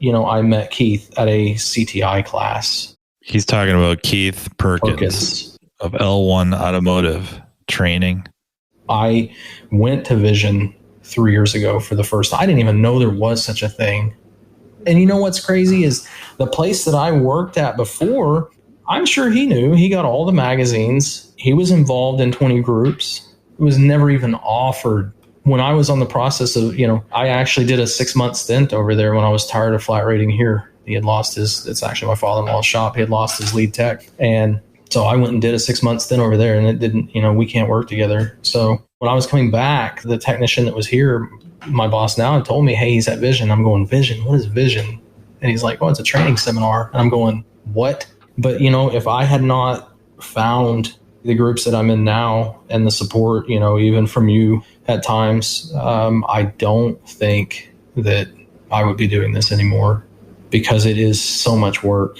Speaker 3: I met Keith at a CTI class.
Speaker 2: He's talking about Keith Perkins of L1 Automotive Training.
Speaker 3: I went to Vision 3 years ago for the first time. I didn't even know there was such a thing. And what's crazy is the place that I worked at before, I'm sure he knew. He got all the magazines. He was involved in 20 groups. It was never even offered. When I was on the process of, I actually did a 6-month stint over there when I was tired of flat rating here. He had lost it's actually my father-in-law's shop. He had lost his lead tech. And so I went and did a 6-month stint over there, and it didn't, we can't work together. So when I was coming back, the technician that was here, my boss now, had told me, hey, he's at Vision. I'm going, Vision? What is Vision? And he's like, oh, it's a training seminar. And I'm going, what? But, if I had not found the groups that I'm in now and the support, even from you at times, I don't think that I would be doing this anymore, because it is so much work.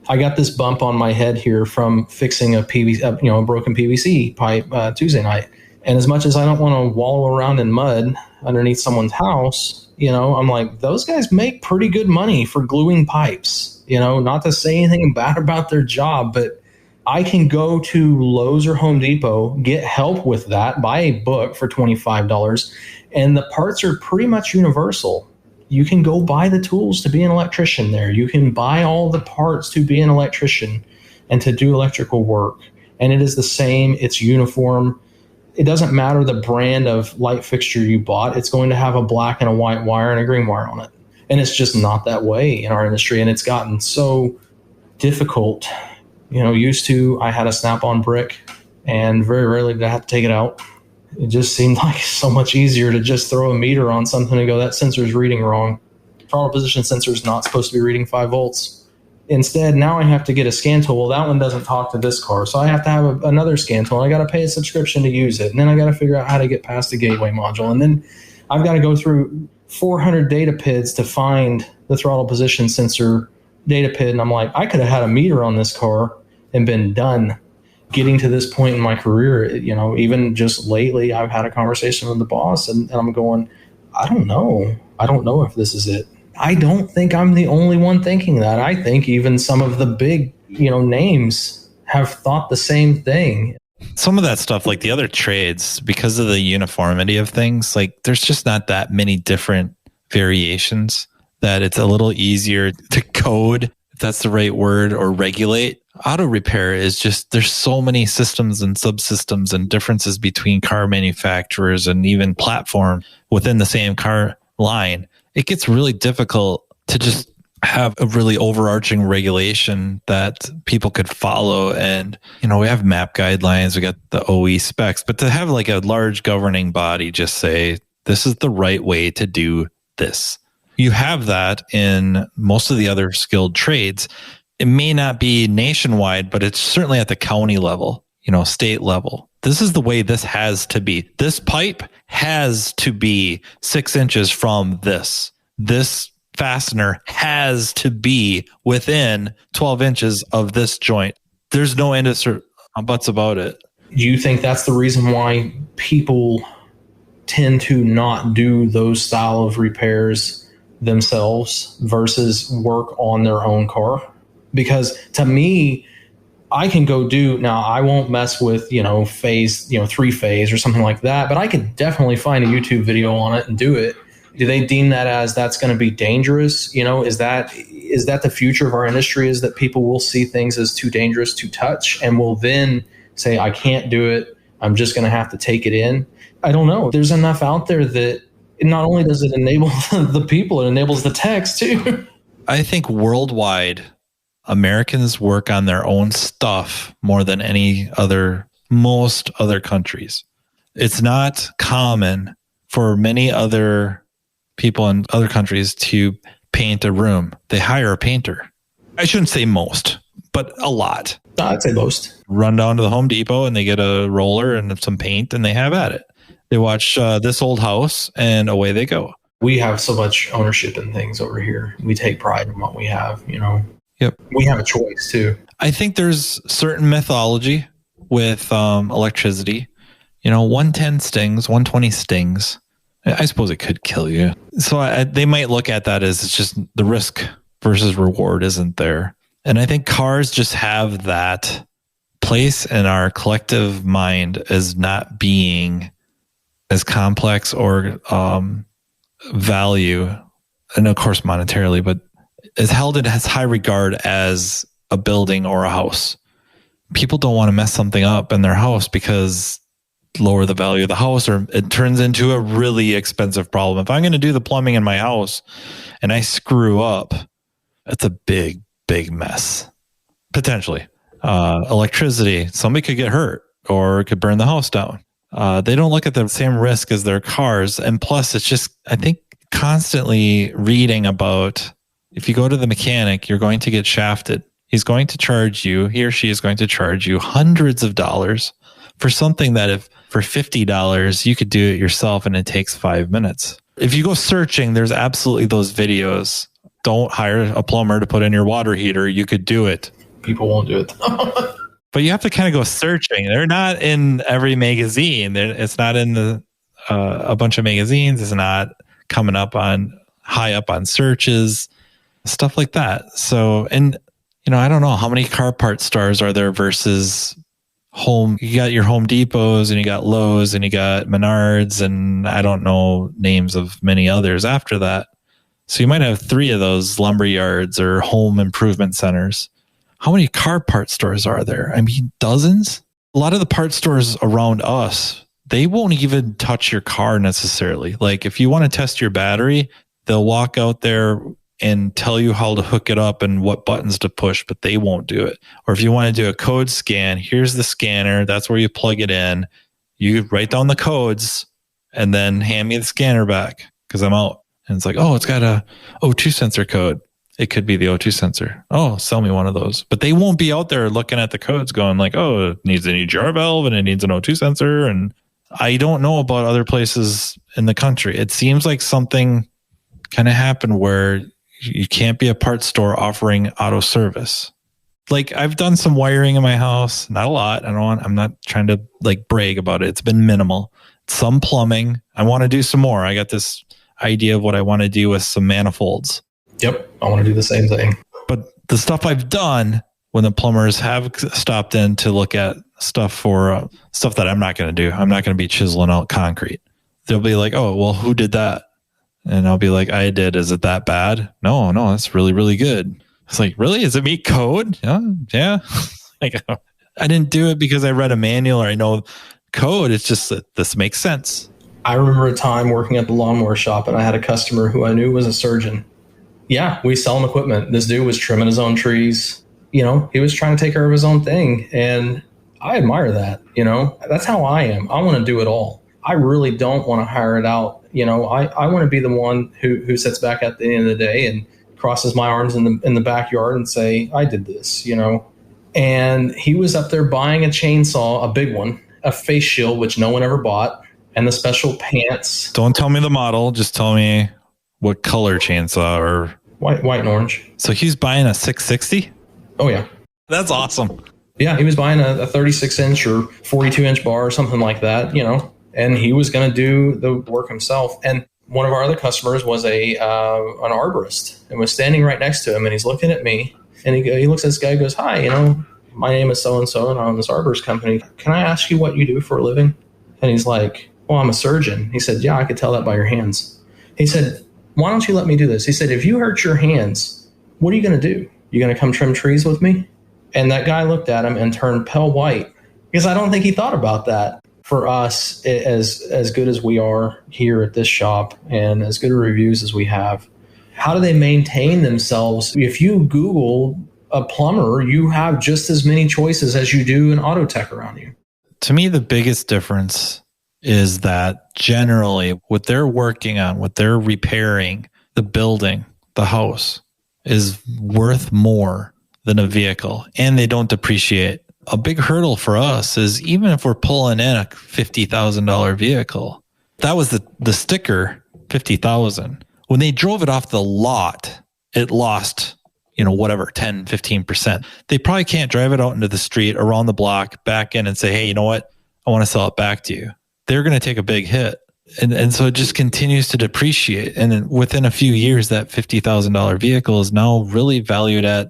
Speaker 3: I got this bump on my head here from fixing a broken PVC pipe Tuesday night. And as much as I don't want to wallow around in mud underneath someone's house, I'm like, those guys make pretty good money for gluing pipes, not to say anything bad about their job, but I can go to Lowe's or Home Depot, get help with that, buy a book for $25, and the parts are pretty much universal. You can go buy the tools to be an electrician there. You can buy all the parts to be an electrician and to do electrical work. And it is the same. It's uniform. It doesn't matter the brand of light fixture you bought. It's going to have a black and a white wire and a green wire on it. And it's just not that way in our industry. And it's gotten so difficult. Used to, I had a snap-on brick, and very rarely did I have to take it out. It just seemed like so much easier to just throw a meter on something and go, that sensor's reading wrong. Throttle position sensor is not supposed to be reading 5 volts. Instead, now I have to get a scan tool. Well, that one doesn't talk to this car, so I have to have another scan tool. I got to pay a subscription to use it, and then I got to figure out how to get past the gateway module, and then I've got to go through 400 data PIDs to find the throttle position sensor data PID, and I'm like, I could have had a meter on this car and been done. Getting to this point in my career, even just lately, I've had a conversation with the boss, and I'm going, I don't know. I don't know if this is it. I don't think I'm the only one thinking that. I think even some of the big, names have thought the same thing.
Speaker 2: Some of that stuff, like the other trades, because of the uniformity of things, like there's just not that many different variations that it's a little easier to code, if that's the right word, or regulate. Auto repair is just, there's so many systems and subsystems and differences between car manufacturers and even platform within the same car line. It gets really difficult to just have a really overarching regulation that people could follow. And, we have MAP guidelines, we got the OE specs, but to have like a large governing body just say, this is the right way to do this. You have that in most of the other skilled trades. It may not be nationwide, but it's certainly at the county level, state level. This is the way this has to be. This pipe has to be 6 inches from this. This fastener has to be within 12 inches of this joint. There's no buts about it.
Speaker 3: Do you think that's the reason why people tend to not do those style of repairs themselves versus work on their own car? Because to me, I can go now I won't mess with, phase, 3-phase or something like that, but I could definitely find a YouTube video on it and do it. Do they deem that as that's going to be dangerous? Is that the future of our industry, is that people will see things as too dangerous to touch and will then say, I can't do it. I'm just going to have to take it in. I don't know. There's enough out there that not only does it enable the people, it enables the techs too.
Speaker 2: I think worldwide, Americans work on their own stuff more than most other countries. It's not common for many other people in other countries to paint a room. They hire a painter. I shouldn't say most, but a lot.
Speaker 3: I'd say most.
Speaker 2: Run down to the Home Depot and they get a roller and some paint and they have at it. They watch This Old House and away they go.
Speaker 3: We have so much ownership in things over here. We take pride in what we have,
Speaker 2: Yep.
Speaker 3: We have a choice too.
Speaker 2: I think there's certain mythology with electricity. 110 stings, 120 stings. I suppose it could kill you. So they might look at that as it's just the risk versus reward isn't there. And I think cars just have that place in our collective mind as not being as complex or value, and of course monetarily, but is held in as high regard as a building or a house. People don't want to mess something up in their house because lower the value of the house, or it turns into a really expensive problem. If I'm going to do the plumbing in my house and I screw up, that's a big, big mess. Potentially. Electricity, somebody could get hurt or could burn the house down. They don't look at the same risk as their cars. And plus, it's just, I think, constantly reading about if you go to the mechanic, you're going to get shafted. He's going to charge you, he or she is going to charge you hundreds of dollars for something that if for $50, you could do it yourself and it takes 5 minutes. If you go searching, there's absolutely those videos. Don't hire a plumber to put in your water heater. You could do it.
Speaker 3: People won't do it.
Speaker 2: But you have to kind of go searching. They're not in every magazine. It's not in a bunch of magazines. It's not coming up high up on searches, stuff like that. So, and I don't know how many car part stores are there versus home. You got your Home Depots and you got Lowe's and you got Menards, and I don't know names of many others after that. So you might have 3 of those lumber yards or home improvement centers. How many car part stores are there? I mean, dozens. A lot of the part stores around us, they won't even touch your car necessarily. Like if you want to test your battery, they'll walk out there and tell you how to hook it up and what buttons to push, but they won't do it. Or if you want to do a code scan, here's the scanner. That's where you plug it in. You write down the codes and then hand me the scanner back because I'm out. And it's like, oh, it's got a O2 sensor code. It could be the O2 sensor. Oh, sell me one of those. But they won't be out there looking at the codes going like, oh, it needs an EGR valve and it needs an O2 sensor. And I don't know about other places in the country. It seems like something kind of happened where you can't be a parts store offering auto service. Like I've done some wiring in my house, not a lot. I'm not trying to like brag about it. It's been minimal. Some plumbing. I want to do some more. I got this idea of what I want to do with some manifolds.
Speaker 3: Yep. I want to do the same thing.
Speaker 2: But the stuff I've done when the plumbers have stopped in to look at stuff for stuff that I'm not going to do. I'm not going to be chiseling out concrete. They'll be like, oh, well, who did that? And I'll be like, I did. Is it that bad? No, that's really, really good. It's like, really? Does it meet code? Yeah. Like, I didn't do it because I read a manual or I know code. It's just that this makes sense.
Speaker 3: I remember a time working at the lawnmower shop and I had a customer who I knew was a surgeon. Yeah, we sell him equipment. This dude was trimming his own trees. He was trying to take care of his own thing. And I admire that. That's how I am. I want to do it all. I really don't want to hire it out. I want to be the one who sits back at the end of the day and crosses my arms in the backyard and say, I did this, And he was up there buying a chainsaw, a big one, a face shield, which no one ever bought, and the special pants.
Speaker 2: Don't tell me the model. Just tell me what color chainsaw or
Speaker 3: white and orange.
Speaker 2: So he's buying a 660?
Speaker 3: Oh, yeah.
Speaker 2: That's awesome.
Speaker 3: Yeah, he was buying a 36-inch or 42-inch bar or something like that, and he was going to do the work himself. And one of our other customers was an arborist and was standing right next to him, and he's looking at me, and he looks at this guy and goes, hi, my name is so-and-so, and I own this arborist company. Can I ask you what you do for a living? And he's like, well, I'm a surgeon. He said, yeah, I could tell that by your hands. He said, why don't you let me do this? He said, if you hurt your hands, what are you going to do? You going to come trim trees with me? And that guy looked at him and turned pale white because I don't think he thought about that. For us, as good as we are here at this shop and as good reviews as we have, how do they maintain themselves? If you Google a plumber, you have just as many choices as you do an auto tech around you.
Speaker 2: To me, the biggest difference is that generally what they're working on, what they're repairing, the building, the house, is worth more than a vehicle, and they don't depreciate. A big hurdle for us is even if we're pulling in a $50,000 vehicle, that was the sticker $50,000. When they drove it off the lot, it lost, whatever, 10, 15%. They probably can't drive it out into the street, around the block, back in and say, hey, you know what? I want to sell it back to you. They're going to take a big hit. And so it just continues to depreciate. And then within a few years, that $50,000 vehicle is now really valued at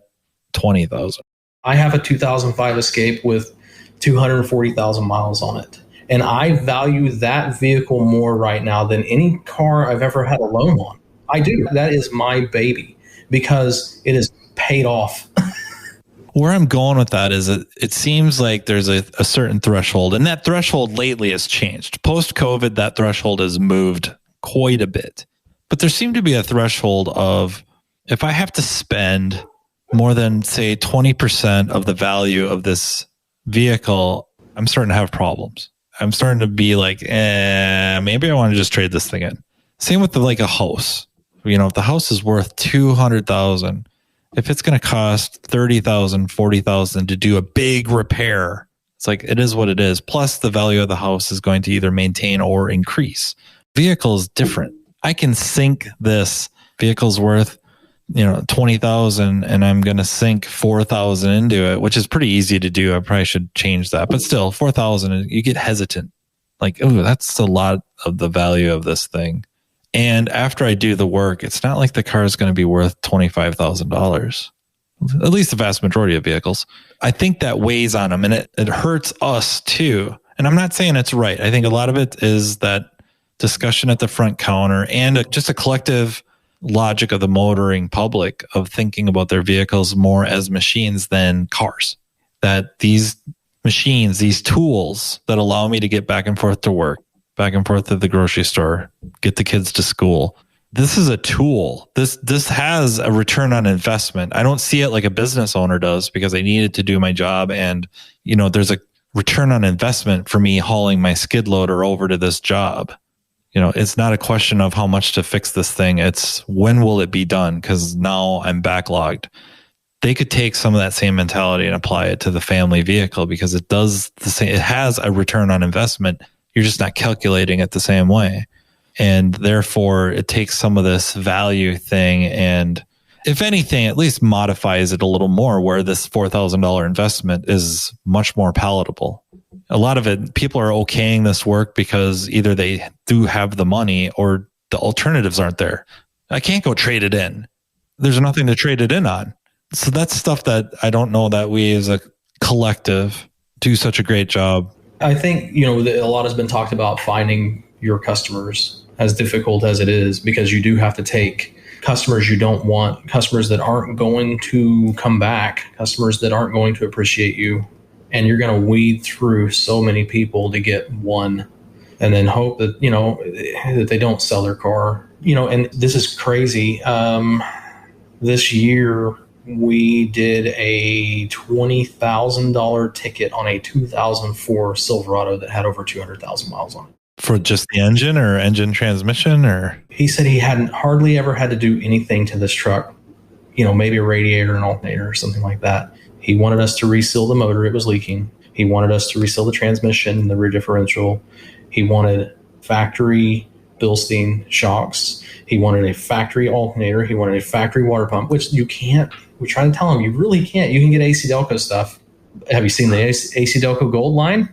Speaker 2: $20,000.
Speaker 3: I have a 2005 Escape with 240,000 miles on it. And I value that vehicle more right now than any car I've ever had a loan on. I do. That is my baby because it is paid off.
Speaker 2: Where I'm going with that is it seems like there's a certain threshold, and that threshold lately has changed. Post-COVID, that threshold has moved quite a bit. But there seemed to be a threshold of, if I have to spend more than, say, 20% of the value of this vehicle, I'm starting to have problems. I'm starting to be like, maybe I want to just trade this thing in. Same with a house. If the house is worth $200,000, if it's going to cost $30,000, $40,000 to do a big repair, it's like, it is what it is. Plus the value of the house is going to either maintain or increase. Vehicle is different. I can sink this vehicle's worth, $20,000 and I'm going to sink $4,000 into it, which is pretty easy to do. I probably should change that, but still $4,000, you get hesitant. Like, oh, that's a lot of the value of this thing. And after I do the work, it's not like the car is going to be worth $25,000, at least the vast majority of vehicles. I think that weighs on them and it hurts us too. And I'm not saying it's right. I think a lot of it is that discussion at the front counter and just a collective logic of the motoring public of thinking about their vehicles more as machines than cars. That these machines, these tools that allow me to get back and forth to work, back and forth to the grocery store, get the kids to school. This is a tool. This has a return on investment. I don't see it like a business owner does because I need it to do my job. And, there's a return on investment for me hauling my skid loader over to this job. It's not a question of how much to fix this thing. It's when will it be done? Because now I'm backlogged. They could take some of that same mentality and apply it to the family vehicle because it does the same. It has a return on investment. You're just not calculating it the same way. And therefore, it takes some of this value thing and, if anything, at least modifies it a little more where this $4,000 investment is much more palatable. A lot of it, people are okaying this work because either they do have the money or the alternatives aren't there. I can't go trade it in. There's nothing to trade it in on. So that's stuff that I don't know that we as a collective do such a great job.
Speaker 3: I think, a lot has been talked about finding your customers, as difficult as it is, because you do have to take customers you don't want, customers that aren't going to come back, customers that aren't going to appreciate you. And you're going to weed through so many people to get one and then hope that, that they don't sell their car, and this is crazy. This year we did a $20,000 ticket on a 2004 Silverado that had over 200,000 miles on it.
Speaker 2: For just the engine or engine transmission? Or
Speaker 3: he said he hadn't hardly ever had to do anything to this truck, maybe a radiator, an alternator or something like that. He wanted us to reseal the motor. It was leaking. He wanted us to reseal the transmission and the rear differential. He wanted factory Bilstein shocks. He wanted a factory alternator. He wanted a factory water pump, which you can't. We try to tell him you really can't. You can get AC Delco stuff. Have you seen the AC Delco Gold line?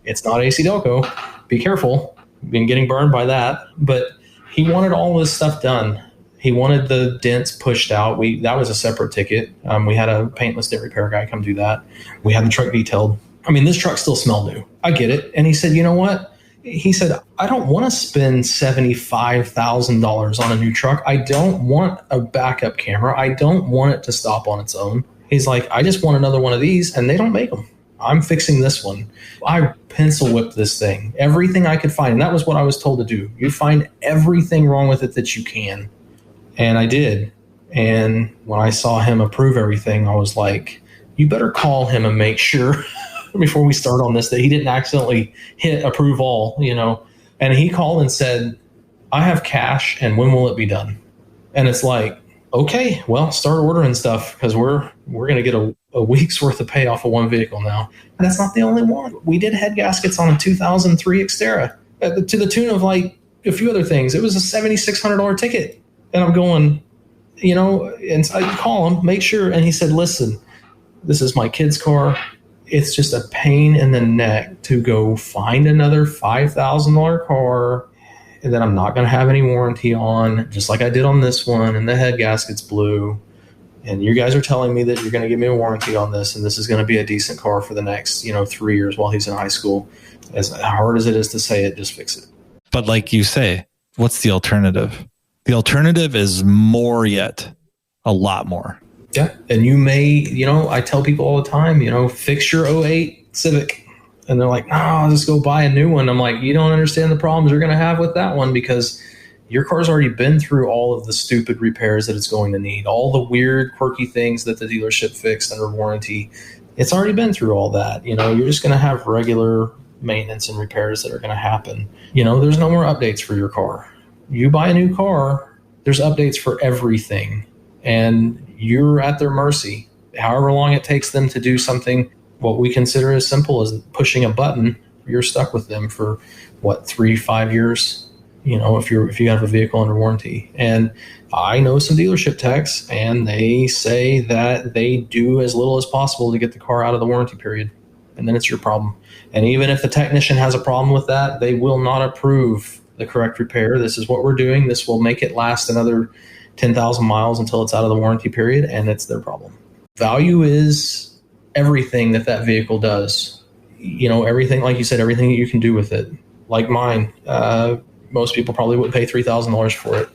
Speaker 3: It's not AC Delco. Be careful. Been getting burned by that. But he wanted all this stuff done. He wanted the dents pushed out. That was a separate ticket. We had a paintless dent repair guy come do that. We had the truck detailed. This truck still smelled new. I get it. And he said, you know what? He said, I don't want to spend $75,000 on a new truck. I don't want a backup camera. I don't want it to stop on its own. He's like, I just want another one of these, and they don't make them. I'm fixing this one. I pencil whipped this thing, everything I could find. And that was what I was told to do. You find everything wrong with it that you can. And I did. And when I saw him approve everything, I was like, you better call him and make sure before we start on this that he didn't accidentally hit approve all, And he called and said, I have cash, and when will it be done? And it's like, okay, well, start ordering stuff because we're going to get a week's worth of pay off of one vehicle now. And that's not the only one. We did head gaskets on a 2003 Xterra to the tune of it a few other things. It was a $7,600 ticket. And I'm going, and so I call him, make sure. And he said, listen, this is my kid's car. It's just a pain in the neck to go find another $5,000 car and that I'm not going to have any warranty on, just like I did on this one, and the head gasket's blue. And you guys are telling me that you're going to give me a warranty on this, and this is going to be a decent car for the next, 3 years while he's in high school. As hard as it is to say it, just fix it.
Speaker 2: But like you say, what's the alternative? The alternative is more yet, a lot more.
Speaker 3: Yeah. And you may, I tell people all the time, fix your 08 Civic. And they're like, no, I'll just go buy a new one. I'm like, you don't understand the problems you're going to have with that one, because your car's already been through all of the stupid repairs that it's going to need, all the weird, quirky things that the dealership fixed under warranty. It's already been through all that. You're just going to have regular maintenance and repairs that are going to happen. There's no more updates for your car. You buy a new car, there's updates for everything, and you're at their mercy. However long it takes them to do something, what we consider as simple as pushing a button, you're stuck with them for 3-5 years, if you have a vehicle under warranty. And I know some dealership techs, and they say that they do as little as possible to get the car out of the warranty period, and then it's your problem. And even if the technician has a problem with that, they will not approve the correct repair. This is what we're doing. This will make it last another 10,000 miles until it's out of the warranty period, and it's their problem. Value is everything that vehicle does. Everything, like you said, everything that you can do with it. Like mine, most people probably would pay $3,000 for it.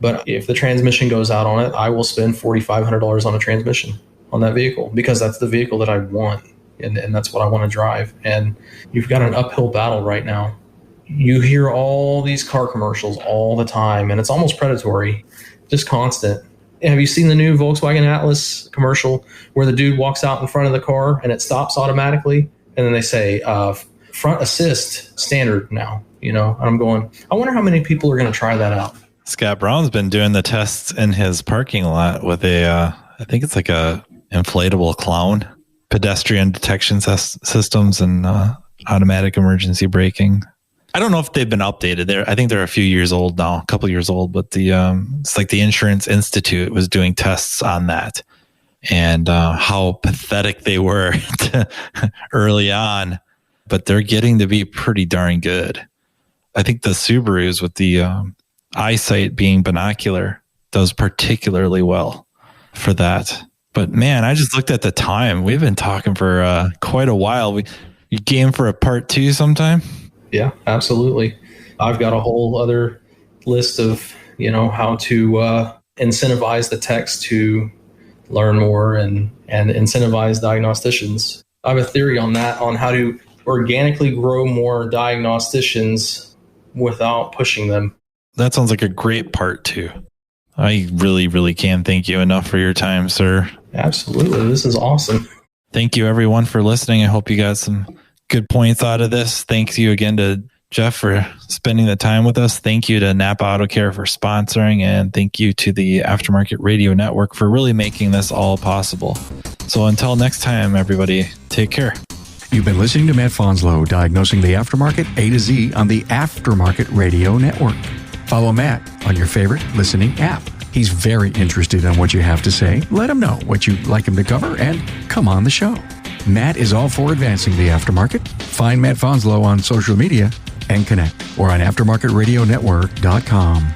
Speaker 3: But if the transmission goes out on it, I will spend $4,500 on a transmission on that vehicle, because that's the vehicle that I want. And that's what I want to drive. And you've got an uphill battle right now. You hear all these car commercials all the time, and it's almost predatory, just constant. Have you seen the new Volkswagen Atlas commercial where the dude walks out in front of the car and it stops automatically? And then they say, front assist standard now, and I'm going, I wonder how many people are going to try that out.
Speaker 2: Scott Brown's been doing the tests in his parking lot with I think it's like a inflatable clown, pedestrian detection systems and automatic emergency braking. I don't know if they've been updated. I think they're a few years old now, a couple years old, but it's like the Insurance Institute was doing tests on that, and how pathetic they were early on, but they're getting to be pretty darn good. I think the Subarus with the eyesight being binocular does particularly well for that. But man, I just looked at the time. We've been talking for quite a while. You game for a part 2 sometime?
Speaker 3: Yeah, absolutely. I've got a whole other list of, how to incentivize the techs to learn more and incentivize diagnosticians. I have a theory on that, on how to organically grow more diagnosticians without pushing them.
Speaker 2: That sounds like a great part 2. I really, really can't thank you enough for your time, sir.
Speaker 3: Absolutely. This is awesome.
Speaker 2: Thank you, everyone, for listening. I hope you got some good points out of this. Thank you again to Jeff for spending the time with us. Thank you to NAPA Auto Care for sponsoring, and thank you to the Aftermarket Radio Network for really making this all possible. So until next time, everybody, take care.
Speaker 1: You've been listening to Matt Fonslow, Diagnosing the Aftermarket A to Z on the Aftermarket Radio Network. Follow Matt on your favorite listening app. He's very interested in what you have to say. Let him know what you'd like him to cover and come on the show. Matt is all for advancing the aftermarket. Find Matt Fonslow on social media and connect, or on aftermarketradionetwork.com.